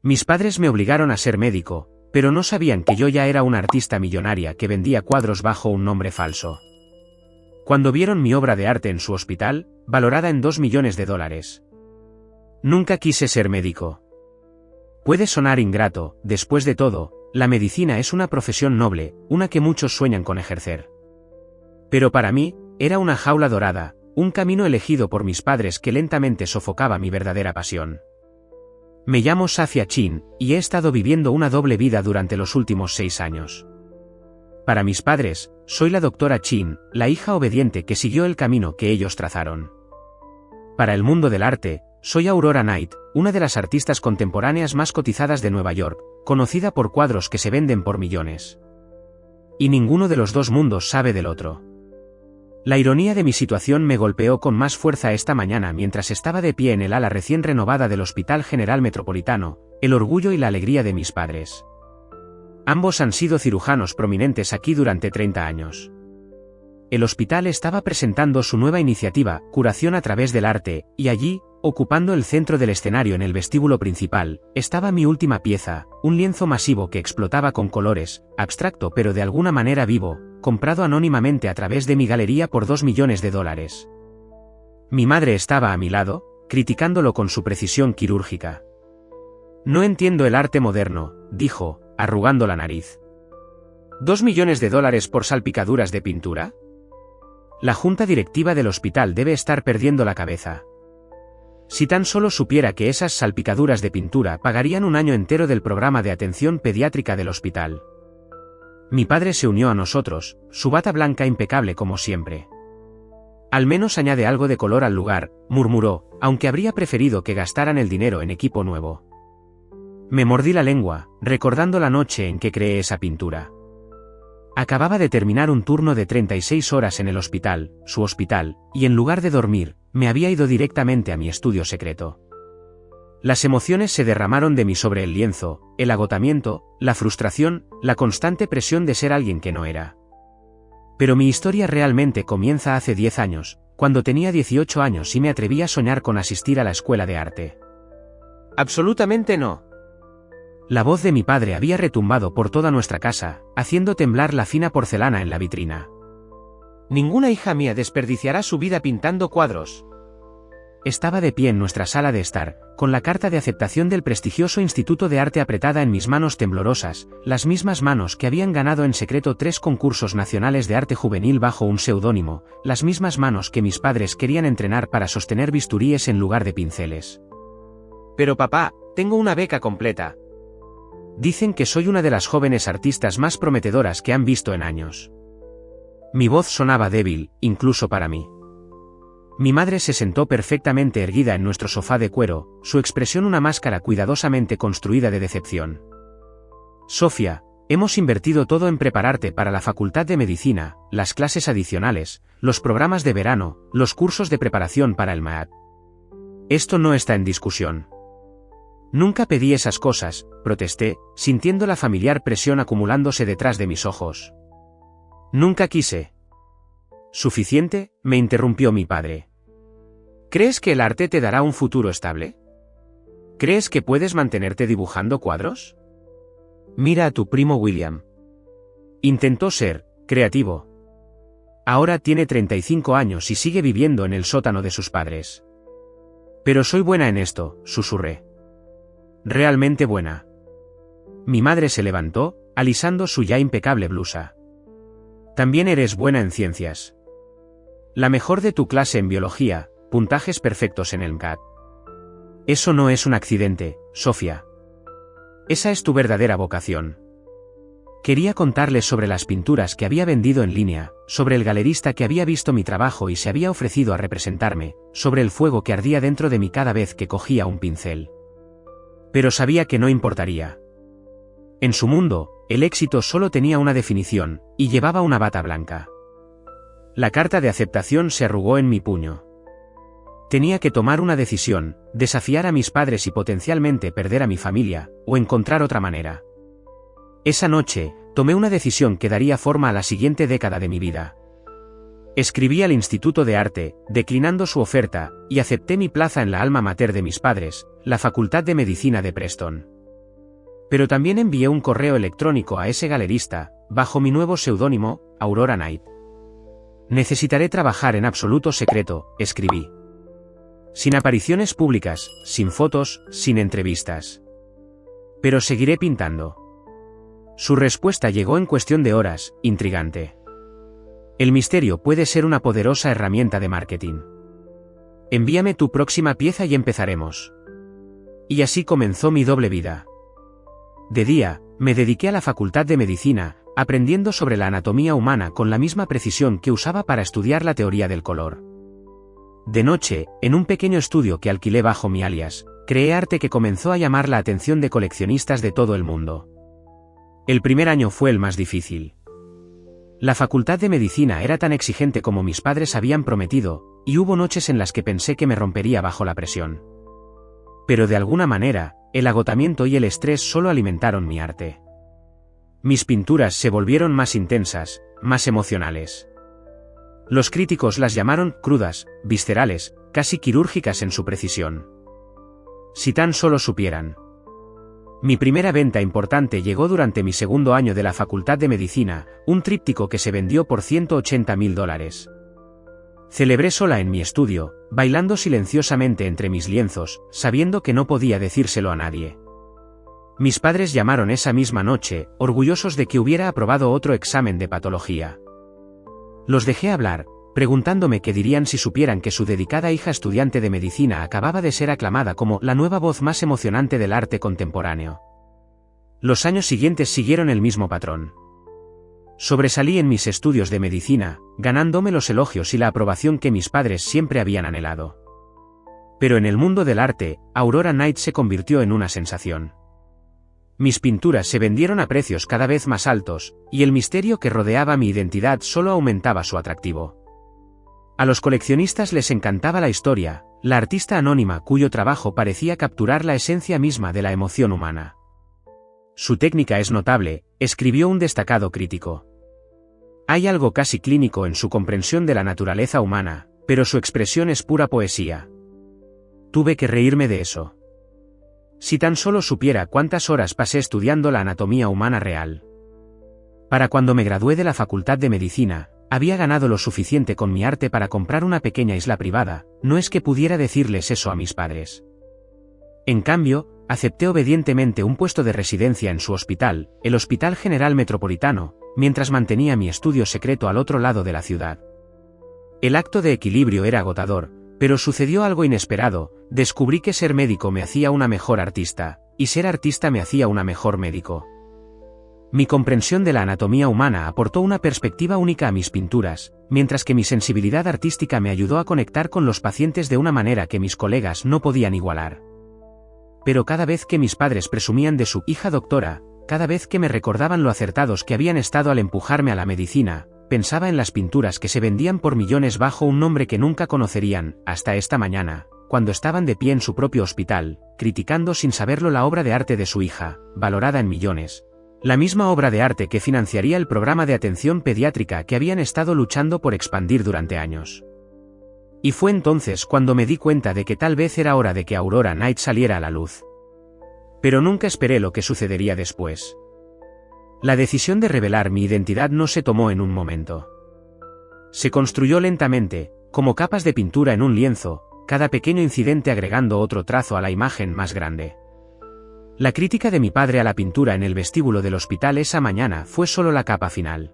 Mis padres me obligaron a ser médico, pero no sabían que yo ya era una artista millonaria que vendía cuadros bajo un nombre falso. Cuando vieron mi obra de arte en su hospital, valorada en $2 millones. Nunca quise ser médico. Puede sonar ingrato, después de todo, la medicina es una profesión noble, una que muchos sueñan con ejercer. Pero para mí, era una jaula dorada, un camino elegido por mis padres que lentamente sofocaba mi verdadera pasión. Me llamo Safia Chin, y he estado viviendo una doble vida durante los últimos 6 años. Para mis padres, soy la doctora Chin, la hija obediente que siguió el camino que ellos trazaron. Para el mundo del arte, soy Aurora Knight, una de las artistas contemporáneas más cotizadas de Nueva York, conocida por cuadros que se venden por millones. Y ninguno de los dos mundos sabe del otro. La ironía de mi situación me golpeó con más fuerza esta mañana mientras estaba de pie en el ala recién renovada del Hospital General Metropolitano, el orgullo y la alegría de mis padres. Ambos han sido cirujanos prominentes aquí durante 30 años. El hospital estaba presentando su nueva iniciativa, Curación a través del arte, y allí, ocupando el centro del escenario en el vestíbulo principal, estaba mi última pieza, un lienzo masivo que explotaba con colores, abstracto pero de alguna manera vivo, comprado anónimamente a través de mi galería por $2 millones. Mi madre estaba a mi lado, criticándolo con su precisión quirúrgica. No entiendo el arte moderno, dijo, arrugando la nariz. ¿$2 millones por salpicaduras de pintura? La junta directiva del hospital debe estar perdiendo la cabeza. Si tan solo supiera que esas salpicaduras de pintura pagarían un año entero del programa de atención pediátrica del hospital. Mi padre se unió a nosotros, su bata blanca impecable como siempre. Al menos añade algo de color al lugar, murmuró, aunque habría preferido que gastaran el dinero en equipo nuevo. Me mordí la lengua, recordando la noche en que creé esa pintura. Acababa de terminar un turno de 36 horas en el hospital, su hospital, y en lugar de dormir, me había ido directamente a mi estudio secreto. Las emociones se derramaron de mí sobre el lienzo, el agotamiento, la frustración, la constante presión de ser alguien que no era. Pero mi historia realmente comienza hace 10 años, cuando tenía 18 años y me atreví a soñar con asistir a la escuela de arte. Absolutamente no. La voz de mi padre había retumbado por toda nuestra casa, haciendo temblar la fina porcelana en la vitrina. Ninguna hija mía desperdiciará su vida pintando cuadros. Estaba de pie en nuestra sala de estar, con la carta de aceptación del prestigioso Instituto de Arte apretada en mis manos temblorosas, las mismas manos que habían ganado en secreto 3 concursos nacionales de arte juvenil bajo un seudónimo, las mismas manos que mis padres querían entrenar para sostener bisturíes en lugar de pinceles. Pero papá, tengo una beca completa. Dicen que soy una de las jóvenes artistas más prometedoras que han visto en años. Mi voz sonaba débil, incluso para mí. Mi madre se sentó perfectamente erguida en nuestro sofá de cuero, su expresión una máscara cuidadosamente construida de decepción. Sofía, hemos invertido todo en prepararte para la facultad de medicina, las clases adicionales, los programas de verano, los cursos de preparación para el MAAT. Esto no está en discusión. Nunca pedí esas cosas, protesté, sintiendo la familiar presión acumulándose detrás de mis ojos. Nunca quise. ¿Suficiente?, me interrumpió mi padre. ¿Crees que el arte te dará un futuro estable? ¿Crees que puedes mantenerte dibujando cuadros? Mira a tu primo William. Intentó ser creativo. Ahora tiene 35 años y sigue viviendo en el sótano de sus padres. Pero soy buena en esto, susurré. Realmente buena. Mi madre se levantó, alisando su ya impecable blusa. También eres buena en ciencias. La mejor de tu clase en biología, puntajes perfectos en el MCAT. Eso no es un accidente, Sofía. Esa es tu verdadera vocación. Quería contarles sobre las pinturas que había vendido en línea, sobre el galerista que había visto mi trabajo y se había ofrecido a representarme, sobre el fuego que ardía dentro de mí cada vez que cogía un pincel. Pero sabía que no importaría. En su mundo, el éxito solo tenía una definición, y llevaba una bata blanca. La carta de aceptación se arrugó en mi puño. Tenía que tomar una decisión, desafiar a mis padres y potencialmente perder a mi familia, o encontrar otra manera. Esa noche, tomé una decisión que daría forma a la siguiente década de mi vida. Escribí al Instituto de Arte, declinando su oferta, y acepté mi plaza en la alma mater de mis padres, la Facultad de Medicina de Preston. Pero también envié un correo electrónico a ese galerista, bajo mi nuevo seudónimo, Aurora Knight. Necesitaré trabajar en absoluto secreto, escribí. Sin apariciones públicas, sin fotos, sin entrevistas. Pero seguiré pintando. Su respuesta llegó en cuestión de horas, intrigante. El misterio puede ser una poderosa herramienta de marketing. Envíame tu próxima pieza y empezaremos. Y así comenzó mi doble vida. De día, me dediqué a la Facultad de Medicina, aprendiendo sobre la anatomía humana con la misma precisión que usaba para estudiar la teoría del color. De noche, en un pequeño estudio que alquilé bajo mi alias, creé arte que comenzó a llamar la atención de coleccionistas de todo el mundo. El primer año fue el más difícil. La Facultad de Medicina era tan exigente como mis padres habían prometido, y hubo noches en las que pensé que me rompería bajo la presión. Pero de alguna manera, el agotamiento y el estrés solo alimentaron mi arte. Mis pinturas se volvieron más intensas, más emocionales. Los críticos las llamaron crudas, viscerales, casi quirúrgicas en su precisión. Si tan solo supieran. Mi primera venta importante llegó durante mi segundo año de la Facultad de Medicina, un tríptico que se vendió por $180.000. Celebré sola en mi estudio, bailando silenciosamente entre mis lienzos, sabiendo que no podía decírselo a nadie. Mis padres llamaron esa misma noche, orgullosos de que hubiera aprobado otro examen de patología. Los dejé hablar, preguntándome qué dirían si supieran que su dedicada hija estudiante de medicina acababa de ser aclamada como la nueva voz más emocionante del arte contemporáneo. Los años siguientes siguieron el mismo patrón. Sobresalí en mis estudios de medicina, ganándome los elogios y la aprobación que mis padres siempre habían anhelado. Pero en el mundo del arte, Aurora Knight se convirtió en una sensación. Mis pinturas se vendieron a precios cada vez más altos, y el misterio que rodeaba mi identidad solo aumentaba su atractivo. A los coleccionistas les encantaba la historia, la artista anónima cuyo trabajo parecía capturar la esencia misma de la emoción humana. Su técnica es notable, escribió un destacado crítico. Hay algo casi clínico en su comprensión de la naturaleza humana, pero su expresión es pura poesía. Tuve que reírme de eso. Si tan solo supiera cuántas horas pasé estudiando la anatomía humana real. Para cuando me gradué de la Facultad de Medicina, había ganado lo suficiente con mi arte para comprar una pequeña isla privada, no es que pudiera decirles eso a mis padres. En cambio, acepté obedientemente un puesto de residencia en su hospital, el Hospital General Metropolitano, mientras mantenía mi estudio secreto al otro lado de la ciudad. El acto de equilibrio era agotador, pero sucedió algo inesperado, descubrí que ser médico me hacía una mejor artista, y ser artista me hacía una mejor médico. Mi comprensión de la anatomía humana aportó una perspectiva única a mis pinturas, mientras que mi sensibilidad artística me ayudó a conectar con los pacientes de una manera que mis colegas no podían igualar. Pero cada vez que mis padres presumían de su hija doctora, cada vez que me recordaban lo acertados que habían estado al empujarme a la medicina, pensaba en las pinturas que se vendían por millones bajo un nombre que nunca conocerían, hasta esta mañana, cuando estaban de pie en su propio hospital, criticando sin saberlo la obra de arte de su hija, valorada en millones. La misma obra de arte que financiaría el programa de atención pediátrica que habían estado luchando por expandir durante años. Y fue entonces cuando me di cuenta de que tal vez era hora de que Aurora Knight saliera a la luz. Pero nunca esperé lo que sucedería después. La decisión de revelar mi identidad no se tomó en un momento. Se construyó lentamente, como capas de pintura en un lienzo, cada pequeño incidente agregando otro trazo a la imagen más grande. La crítica de mi padre a la pintura en el vestíbulo del hospital esa mañana fue solo la capa final.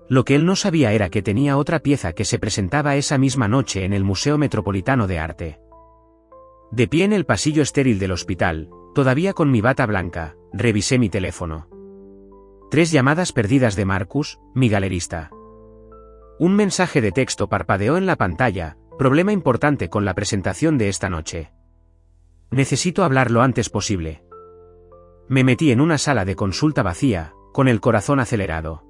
Lo que él no sabía era que tenía otra pieza que se presentaba esa misma noche en el Museo Metropolitano de Arte. De pie en el pasillo estéril del hospital, todavía con mi bata blanca, revisé mi teléfono. 3 llamadas perdidas de Marcus, mi galerista. Un mensaje de texto parpadeó en la pantalla, problema importante con la presentación de esta noche. Necesito hablar lo antes posible. Me metí en una sala de consulta vacía, con el corazón acelerado.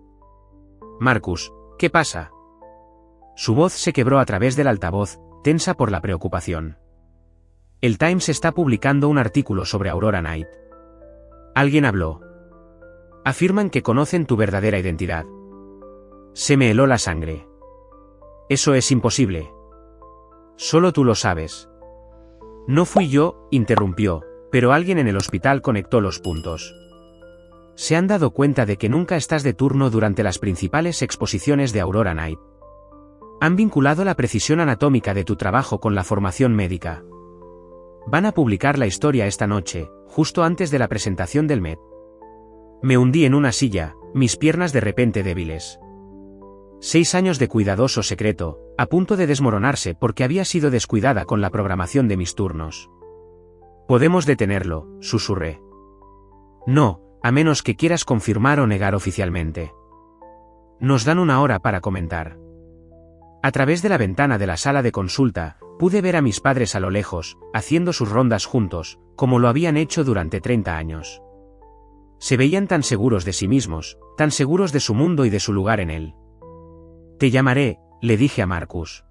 Marcus, ¿qué pasa? Su voz se quebró a través del altavoz, tensa por la preocupación. El Times está publicando un artículo sobre Aurora Knight. Alguien habló. Afirman que conocen tu verdadera identidad. Se me heló la sangre. Eso es imposible. Solo tú lo sabes. No fui yo, interrumpió, pero alguien en el hospital conectó los puntos. Se han dado cuenta de que nunca estás de turno durante las principales exposiciones de Aurora Night. Han vinculado la precisión anatómica de tu trabajo con la formación médica. Van a publicar la historia esta noche, justo antes de la presentación del Met. Me hundí en una silla, mis piernas de repente débiles. 6 años de cuidadoso secreto, a punto de desmoronarse porque había sido descuidada con la programación de mis turnos. Podemos detenerlo, susurré. No, a menos que quieras confirmar o negar oficialmente. Nos dan 1 hora para comentar. A través de la ventana de la sala de consulta, pude ver a mis padres a lo lejos, haciendo sus rondas juntos, como lo habían hecho durante 30 años. Se veían tan seguros de sí mismos, tan seguros de su mundo y de su lugar en él. Te llamaré, le dije a Marcus.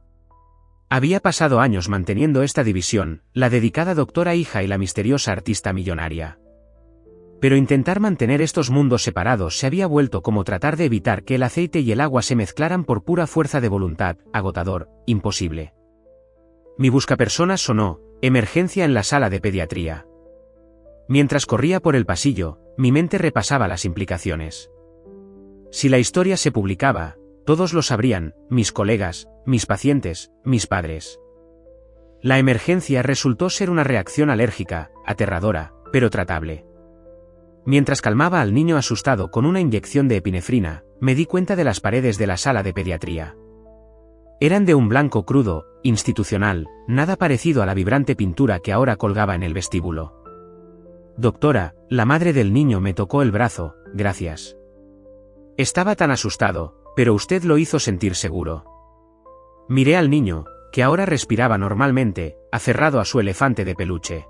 Había pasado años manteniendo esta división, la dedicada doctora hija y la misteriosa artista millonaria. Pero intentar mantener estos mundos separados se había vuelto como tratar de evitar que el aceite y el agua se mezclaran por pura fuerza de voluntad, agotador, imposible. Mi buscapersonas sonó, emergencia en la sala de pediatría. Mientras corría por el pasillo, mi mente repasaba las implicaciones. Si la historia se publicaba, todos lo sabrían, mis colegas, mis pacientes, mis padres. La emergencia resultó ser una reacción alérgica, aterradora, pero tratable. Mientras calmaba al niño asustado con una inyección de epinefrina, me di cuenta de las paredes de la sala de pediatría. Eran de un blanco crudo, institucional, nada parecido a la vibrante pintura que ahora colgaba en el vestíbulo. Doctora, la madre del niño me tocó el brazo, gracias. Estaba tan asustado, pero usted lo hizo sentir seguro. Miré al niño, que ahora respiraba normalmente, aferrado a su elefante de peluche.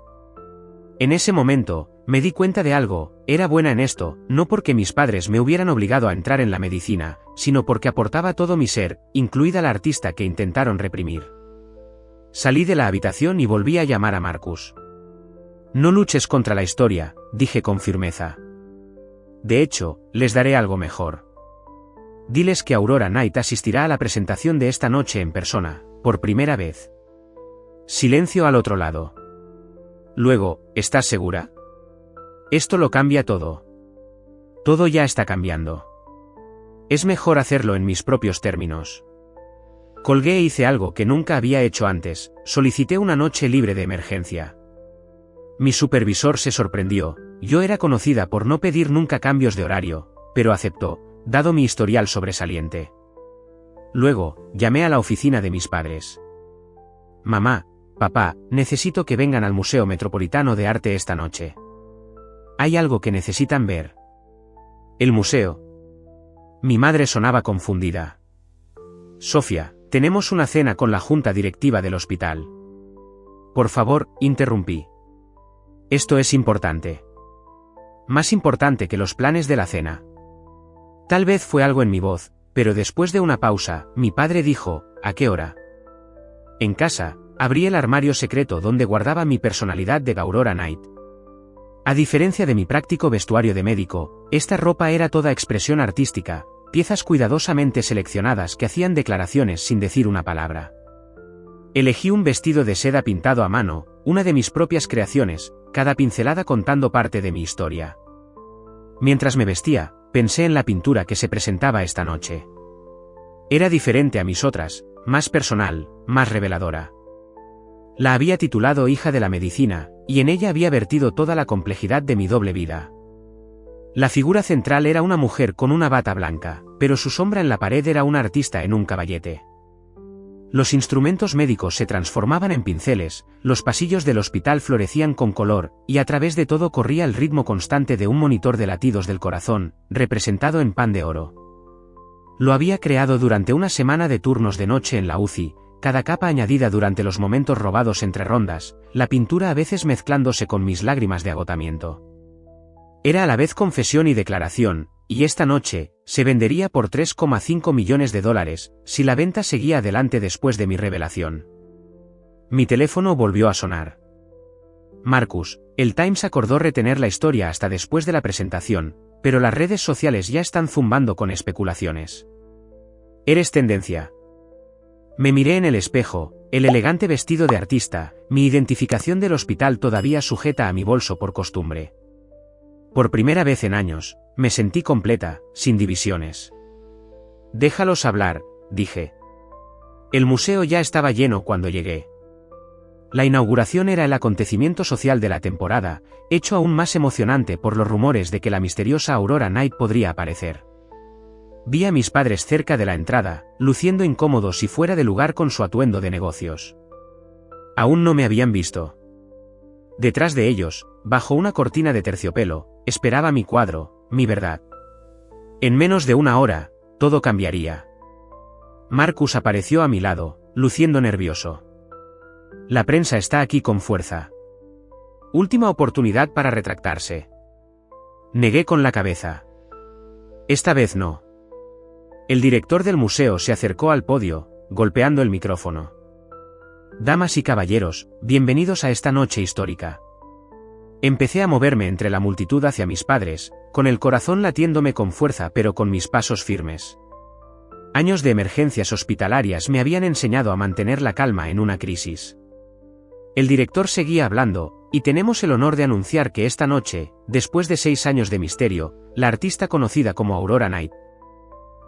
En ese momento, me di cuenta de algo, era buena en esto, no porque mis padres me hubieran obligado a entrar en la medicina, sino porque aportaba todo mi ser, incluida la artista que intentaron reprimir. Salí de la habitación y volví a llamar a Marcus. No luches contra la historia, dije con firmeza. De hecho, les daré algo mejor. Diles que Aurora Night asistirá a la presentación de esta noche en persona, por primera vez. Silencio al otro lado. Luego, ¿estás segura? Esto lo cambia todo. Todo ya está cambiando. Es mejor hacerlo en mis propios términos. Colgué e hice algo que nunca había hecho antes, solicité una noche libre de emergencia. Mi supervisor se sorprendió, yo era conocida por no pedir nunca cambios de horario, pero aceptó, dado mi historial sobresaliente. Luego, llamé a la oficina de mis padres. Mamá, papá, necesito que vengan al Museo Metropolitano de Arte esta noche. Hay algo que necesitan ver. El museo. Mi madre sonaba confundida. Sofía, tenemos una cena con la junta directiva del hospital. Por favor, interrumpí. Esto es importante. Más importante que los planes de la cena. Tal vez fue algo en mi voz, pero después de una pausa, mi padre dijo, ¿a qué hora? En casa, abrí el armario secreto donde guardaba mi personalidad de Aurora Night. A diferencia de mi práctico vestuario de médico, esta ropa era toda expresión artística, piezas cuidadosamente seleccionadas que hacían declaraciones sin decir una palabra. Elegí un vestido de seda pintado a mano, una de mis propias creaciones, cada pincelada contando parte de mi historia. Mientras me vestía, pensé en la pintura que se presentaba esta noche. Era diferente a mis otras, más personal, más reveladora. La había titulado Hija de la Medicina, y en ella había vertido toda la complejidad de mi doble vida. La figura central era una mujer con una bata blanca, pero su sombra en la pared era un artista en un caballete. Los instrumentos médicos se transformaban en pinceles, los pasillos del hospital florecían con color, y a través de todo corría el ritmo constante de un monitor de latidos del corazón, representado en pan de oro. Lo había creado durante una semana de turnos de noche en la UCI, cada capa añadida durante los momentos robados entre rondas, la pintura a veces mezclándose con mis lágrimas de agotamiento. Era a la vez confesión y declaración, y esta noche, se vendería por $3,5 millones, si la venta seguía adelante después de mi revelación. Mi teléfono volvió a sonar. Marcus, el Times acordó retener la historia hasta después de la presentación, pero las redes sociales ya están zumbando con especulaciones. Eres tendencia. Me miré en el espejo, el elegante vestido de artista, mi identificación del hospital todavía sujeta a mi bolso por costumbre. Por primera vez en años, me sentí completa, sin divisiones. Déjalos hablar, dije. El museo ya estaba lleno cuando llegué. La inauguración era el acontecimiento social de la temporada, hecho aún más emocionante por los rumores de que la misteriosa Aurora Knight podría aparecer. Vi a mis padres cerca de la entrada, luciendo incómodos y fuera de lugar con su atuendo de negocios. Aún no me habían visto. Detrás de ellos, bajo una cortina de terciopelo, esperaba mi cuadro, mi verdad. En menos de una hora, todo cambiaría. Marcus apareció a mi lado, luciendo nervioso. La prensa está aquí con fuerza. Última oportunidad para retractarse. Negué con la cabeza. Esta vez no. El director del museo se acercó al podio, golpeando el micrófono. Damas y caballeros, bienvenidos a esta noche histórica. Empecé a moverme entre la multitud hacia mis padres, con el corazón latiéndome con fuerza pero con mis pasos firmes. Años de emergencias hospitalarias me habían enseñado a mantener la calma en una crisis. El director seguía hablando, y tenemos el honor de anunciar que esta noche, después de 6 años de misterio, la artista conocida como Aurora Knight.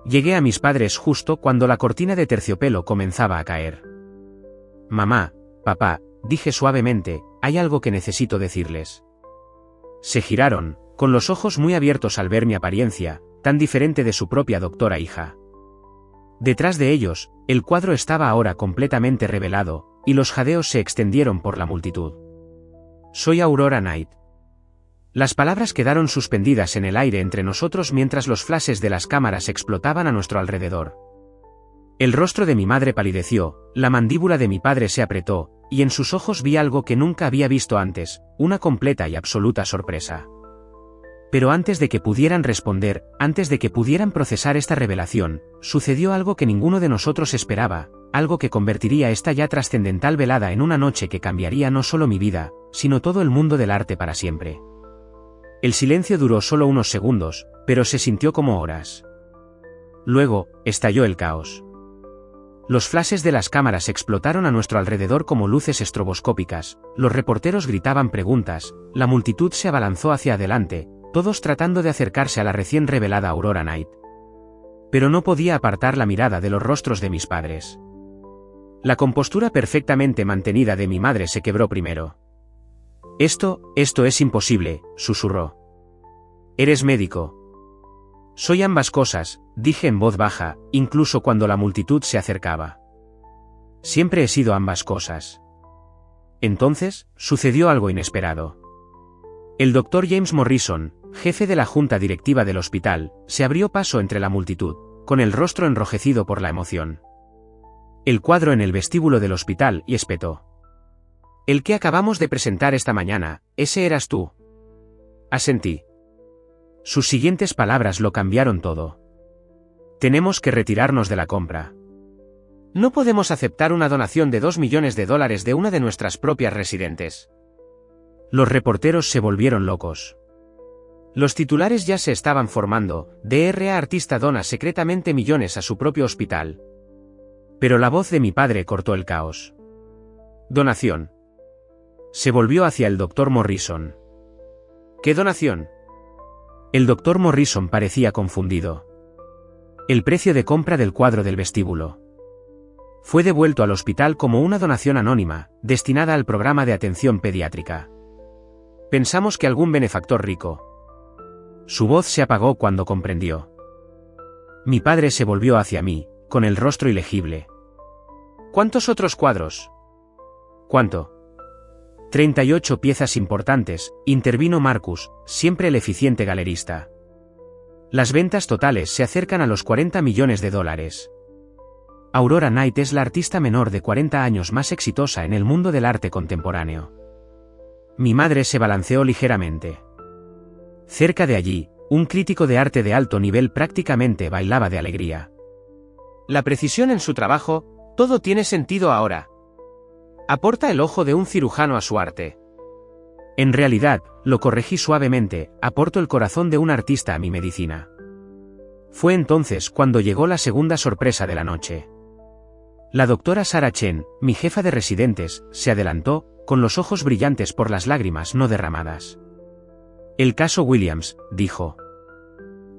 Llegué a mis padres justo cuando la cortina de terciopelo comenzaba a caer. Mamá, papá, dije suavemente, hay algo que necesito decirles. Se giraron, con los ojos muy abiertos al ver mi apariencia, tan diferente de su propia doctora hija. Detrás de ellos, el cuadro estaba ahora completamente revelado, y los jadeos se extendieron por la multitud. Soy Aurora Knight. Las palabras quedaron suspendidas en el aire entre nosotros mientras los flashes de las cámaras explotaban a nuestro alrededor. El rostro de mi madre palideció, la mandíbula de mi padre se apretó, y en sus ojos vi algo que nunca había visto antes, una completa y absoluta sorpresa. Pero antes de que pudieran responder, antes de que pudieran procesar esta revelación, sucedió algo que ninguno de nosotros esperaba, algo que convertiría esta ya trascendental velada en una noche que cambiaría no solo mi vida, sino todo el mundo del arte para siempre. El silencio duró solo unos segundos, pero se sintió como horas. Luego, estalló el caos. Los flashes de las cámaras explotaron a nuestro alrededor como luces estroboscópicas, los reporteros gritaban preguntas, la multitud se abalanzó hacia adelante, todos tratando de acercarse a la recién revelada Aurora Knight. Pero no podía apartar la mirada de los rostros de mis padres. La compostura perfectamente mantenida de mi madre se quebró primero. Esto es imposible, susurró. Eres médico. Soy ambas cosas, dije en voz baja, incluso cuando la multitud se acercaba. Siempre he sido ambas cosas. Entonces, sucedió algo inesperado. El Dr. James Morrison, jefe de la junta directiva del hospital, se abrió paso entre la multitud, con el rostro enrojecido por la emoción. El cuadro en el vestíbulo del hospital y espetó. El que acabamos de presentar esta mañana, ese eras tú. Asentí. Sus siguientes palabras lo cambiaron todo. Tenemos que retirarnos de la compra. No podemos aceptar una donación de $2 millones de una de nuestras propias residentes. Los reporteros se volvieron locos. Los titulares ya se estaban formando, DRA artista dona secretamente millones a su propio hospital. Pero la voz de mi padre cortó el caos. Donación. Se volvió hacia el Dr. Morrison. ¿Qué donación? El Dr. Morrison parecía confundido. El precio de compra del cuadro del vestíbulo. Fue devuelto al hospital como una donación anónima, destinada al programa de atención pediátrica. Pensamos que algún benefactor rico. Su voz se apagó cuando comprendió. Mi padre se volvió hacia mí, con el rostro ilegible. ¿Cuántos otros cuadros? ¿Cuánto? 38 piezas importantes, intervino Marcus, siempre el eficiente galerista. Las ventas totales se acercan a los $40 millones. Aurora Knight es la artista menor de 40 años más exitosa en el mundo del arte contemporáneo. Mi madre se balanceó ligeramente. Cerca de allí, un crítico de arte de alto nivel prácticamente bailaba de alegría. La precisión en su trabajo, todo tiene sentido ahora. Aporta el ojo de un cirujano a su arte. En realidad, lo corregí suavemente, aporto el corazón de un artista a mi medicina. Fue entonces cuando llegó la segunda sorpresa de la noche. La doctora Sarah Chen, mi jefa de residentes, se adelantó, con los ojos brillantes por las lágrimas no derramadas. El caso Williams, dijo.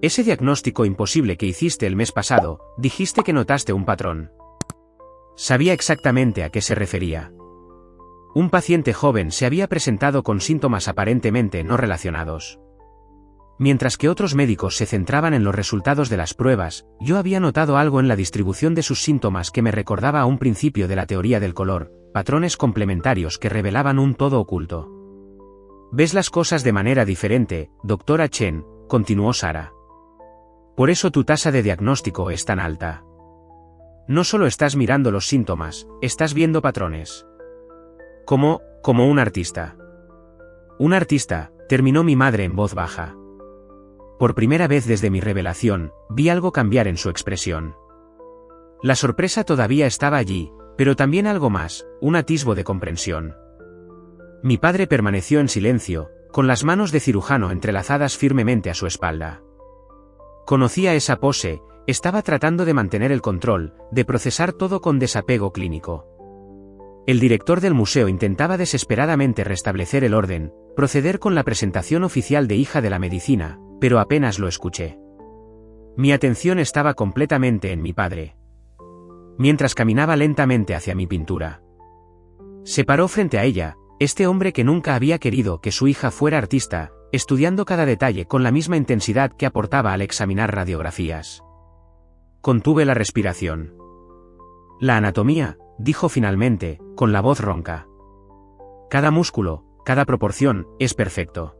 Ese diagnóstico imposible que hiciste el mes pasado, dijiste que notaste un patrón. Sabía exactamente a qué se refería. Un paciente joven se había presentado con síntomas aparentemente no relacionados. Mientras que otros médicos se centraban en los resultados de las pruebas, yo había notado algo en la distribución de sus síntomas que me recordaba a un principio de la teoría del color, patrones complementarios que revelaban un todo oculto. Ves las cosas de manera diferente, doctora Chen, continuó Sarah. Por eso tu tasa de diagnóstico es tan alta. No solo estás mirando los síntomas, estás viendo patrones. Como un artista. Un artista, terminó mi madre en voz baja. Por primera vez desde mi revelación, vi algo cambiar en su expresión. La sorpresa todavía estaba allí, pero también algo más, un atisbo de comprensión. Mi padre permaneció en silencio, con las manos de cirujano entrelazadas firmemente a su espalda. Conocía esa pose, estaba tratando de mantener el control, de procesar todo con desapego clínico. El director del museo intentaba desesperadamente restablecer el orden, proceder con la presentación oficial de Hija de la Medicina, pero apenas lo escuché. Mi atención estaba completamente en mi padre. Mientras caminaba lentamente hacia mi pintura. Se paró frente a ella, este hombre que nunca había querido que su hija fuera artista, estudiando cada detalle con la misma intensidad que aportaba al examinar radiografías. Contuve la respiración. La anatomía, dijo finalmente, con la voz ronca. Cada músculo, cada proporción, es perfecto.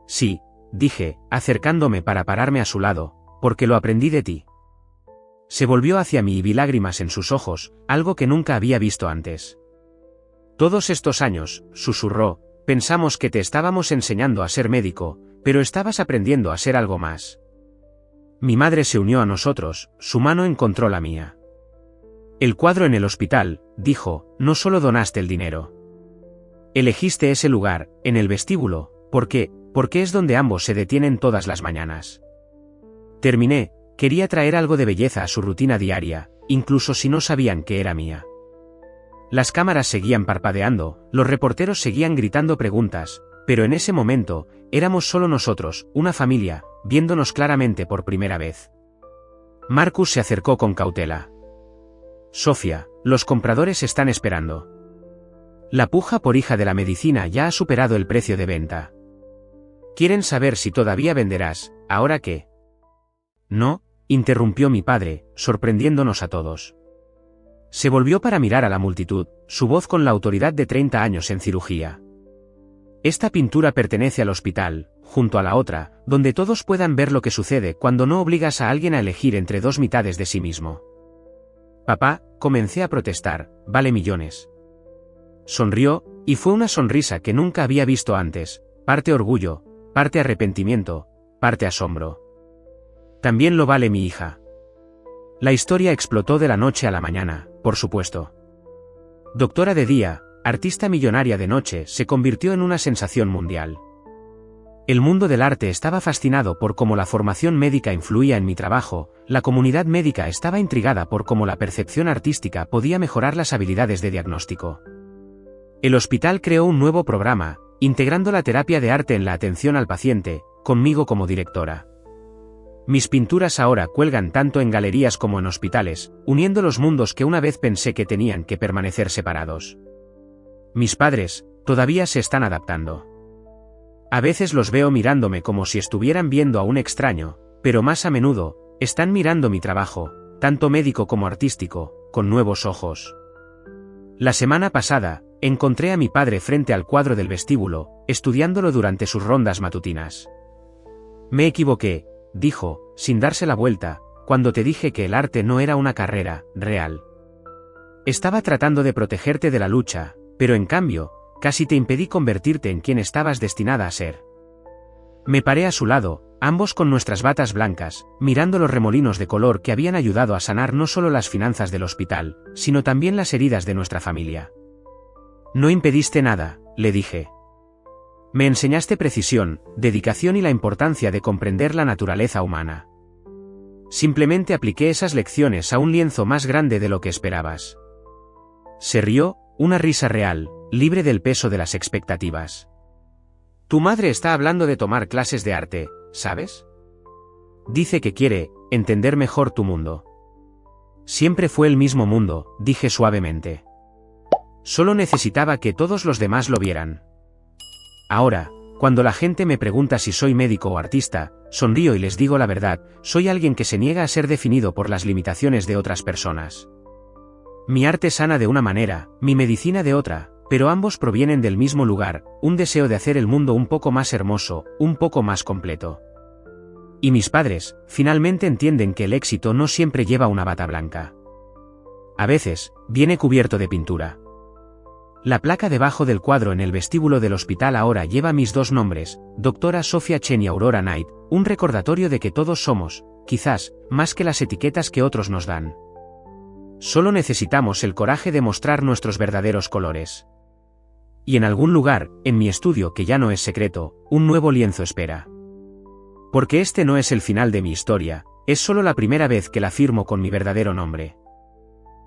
Sí, dije, acercándome para pararme a su lado, porque lo aprendí de ti. Se volvió hacia mí y vi lágrimas en sus ojos, algo que nunca había visto antes. Todos estos años, susurró, pensamos que te estábamos enseñando a ser médico, pero estabas aprendiendo a ser algo más. Mi madre se unió a nosotros, su mano encontró la mía. El cuadro en el hospital, dijo, no solo donaste el dinero. Elegiste ese lugar, en el vestíbulo, porque es donde ambos se detienen todas las mañanas. Terminé, quería traer algo de belleza a su rutina diaria, incluso si no sabían que era mía. Las cámaras seguían parpadeando, los reporteros seguían gritando preguntas, pero en ese momento, éramos solo nosotros, una familia, viéndonos claramente por primera vez. Marcus se acercó con cautela. Sofía, los compradores están esperando. La puja por Hija de la Medicina ya ha superado el precio de venta. Quieren saber si todavía venderás, ¿ahora qué? No, interrumpió mi padre, sorprendiéndonos a todos. Se volvió para mirar a la multitud, su voz con la autoridad de 30 años en cirugía. Esta pintura pertenece al hospital, junto a la otra, donde todos puedan ver lo que sucede cuando no obligas a alguien a elegir entre dos mitades de sí mismo. Papá, comencé a protestar, vale millones. Sonrió, y fue una sonrisa que nunca había visto antes, parte orgullo, parte arrepentimiento, parte asombro. También lo vale mi hija. La historia explotó de la noche a la mañana, por supuesto. Doctora de día, artista millonaria de noche, se convirtió en una sensación mundial. El mundo del arte estaba fascinado por cómo la formación médica influía en mi trabajo, la comunidad médica estaba intrigada por cómo la percepción artística podía mejorar las habilidades de diagnóstico. El hospital creó un nuevo programa, integrando la terapia de arte en la atención al paciente, conmigo como directora. Mis pinturas ahora cuelgan tanto en galerías como en hospitales, uniendo los mundos que una vez pensé que tenían que permanecer separados. Mis padres, todavía se están adaptando. A veces los veo mirándome como si estuvieran viendo a un extraño, pero más a menudo, están mirando mi trabajo, tanto médico como artístico, con nuevos ojos. La semana pasada, encontré a mi padre frente al cuadro del vestíbulo, estudiándolo durante sus rondas matutinas. Me equivoqué, dijo, sin darse la vuelta, cuando te dije que el arte no era una carrera real. Estaba tratando de protegerte de la lucha, pero en cambio, casi te impedí convertirte en quien estabas destinada a ser. Me paré a su lado, ambos con nuestras batas blancas, mirando los remolinos de color que habían ayudado a sanar no solo las finanzas del hospital, sino también las heridas de nuestra familia. No impediste nada, le dije. Me enseñaste precisión, dedicación y la importancia de comprender la naturaleza humana. Simplemente apliqué esas lecciones a un lienzo más grande de lo que esperabas. Se rió, una risa real, libre del peso de las expectativas. Tu madre está hablando de tomar clases de arte, ¿sabes? Dice que quiere entender mejor tu mundo. Siempre fue el mismo mundo, dije suavemente. Solo necesitaba que todos los demás lo vieran. Ahora, cuando la gente me pregunta si soy médico o artista, sonrío y les digo la verdad, soy alguien que se niega a ser definido por las limitaciones de otras personas. Mi arte sana de una manera, mi medicina de otra, pero ambos provienen del mismo lugar, un deseo de hacer el mundo un poco más hermoso, un poco más completo. Y mis padres, finalmente entienden que el éxito no siempre lleva una bata blanca. A veces, viene cubierto de pintura. La placa debajo del cuadro en el vestíbulo del hospital ahora lleva mis dos nombres, Dra. Sophia Chen y Aurora Knight, un recordatorio de que todos somos, quizás, más que las etiquetas que otros nos dan. Solo necesitamos el coraje de mostrar nuestros verdaderos colores. Y en algún lugar, en mi estudio que ya no es secreto, un nuevo lienzo espera. Porque este no es el final de mi historia, es solo la primera vez que la firmo con mi verdadero nombre.